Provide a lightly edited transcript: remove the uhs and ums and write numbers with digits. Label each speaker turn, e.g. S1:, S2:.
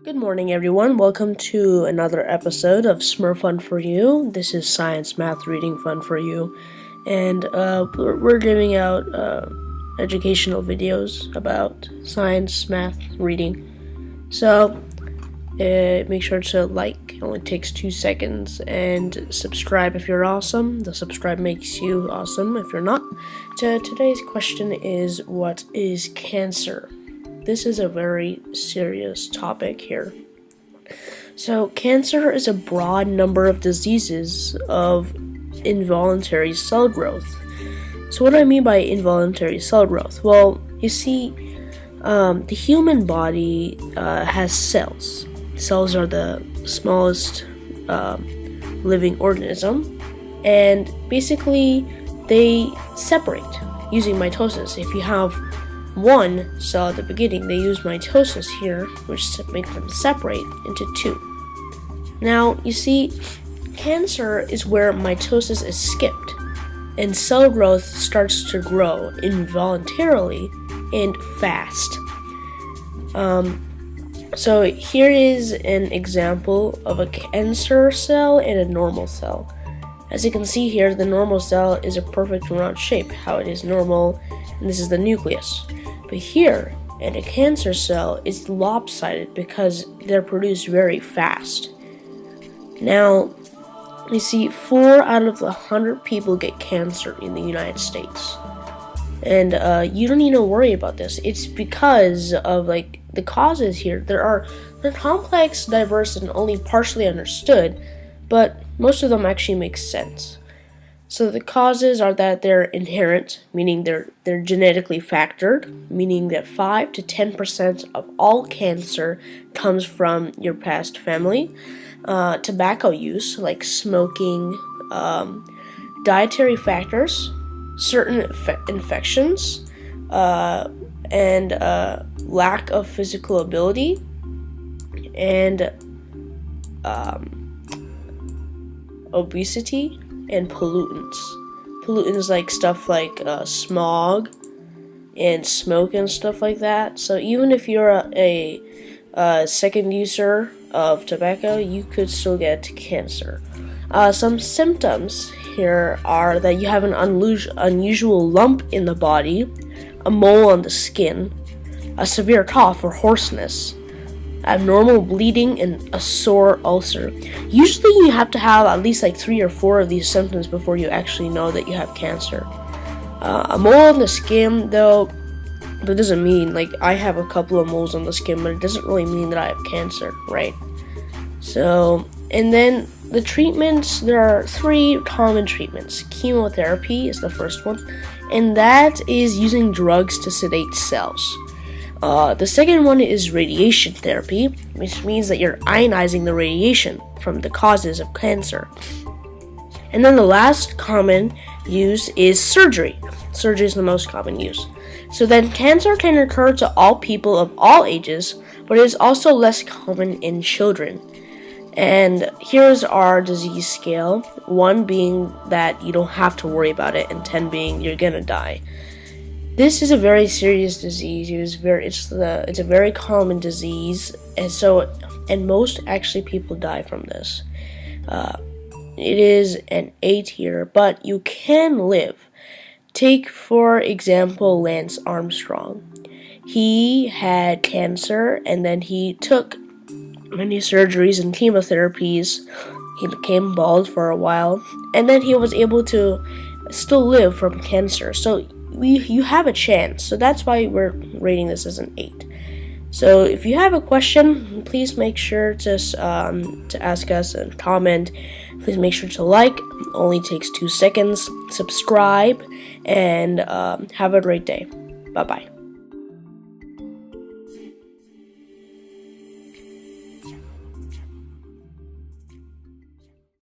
S1: Good morning, everyone. Welcome to another episode of Smurf Fun for You. This is Science Math Reading Fun for You, and we're giving out educational videos about science, math, reading. So make sure to like. It only takes 2 seconds, and subscribe if you're awesome. The subscribe makes you awesome if you're not. Today's question is, what is cancer? This is a very serious topic here. So, cancer is a broad number of diseases of involuntary cell growth. So, what do I mean by involuntary cell growth? Well, you see, the human body has cells. Cells are the smallest living organism, and basically they separate using mitosis. If you have one cell at the beginning, they use mitosis here, which makes them separate into two. Now, you see, cancer is where mitosis is skipped, and cell growth starts to grow involuntarily and fast. So here is an example of a cancer cell and a normal cell. As you can see here, the normal cell is a perfect round shape, how it is normal, and this is the nucleus. But here, in a cancer cell, it's lopsided because they're produced very fast. Now, you see, 4 out of 100 people get cancer in the United States. And you don't need to worry about this. It's because of the causes here. They're complex, diverse, and only partially understood, but most of them actually make sense. So the causes are that they're inherent, meaning they're genetically factored, meaning that 5 to 10% of all cancer comes from your past family. Tobacco use, like smoking, dietary factors, certain infections, and lack of physical ability, and obesity, and pollutants. Pollutants like stuff like smog and smoke and stuff like that. So even if you're a second user of tobacco, you could still get cancer. Some symptoms here are that you have an unusual lump in the body, a mole on the skin, a severe cough or hoarseness, abnormal bleeding, and a sore ulcer. Usually you have to have at least 3 or 4 of these symptoms before you actually know that you have cancer. A mole on the skin, though, that doesn't mean, I have a couple of moles on the skin, but it doesn't really mean that I have cancer, right? So, and then the treatments, there are 3 common treatments. Chemotherapy is the first one, and that is using drugs to sedate cells. The second one is radiation therapy, which means that you're ionizing the radiation from the causes of cancer. And then the last common use is surgery. Surgery is the most common use. So then cancer can occur to all people of all ages, but it is also less common in children. And here's our disease scale, 1 being that you don't have to worry about it, and 10 being you're gonna die. This is a very serious disease. It's a very common disease, and most actually people die from this. It is an 8 here, but you can live. Take, for example, Lance Armstrong. He had cancer, and then he took many surgeries and chemotherapies. He became bald for a while, and then he was able to still live from cancer. So you have a chance. So that's why we're rating this as an 8. So if you have a question, please make sure to ask us and comment. Please make sure to like. It only takes 2 seconds. Subscribe, and have a great day. Bye-bye.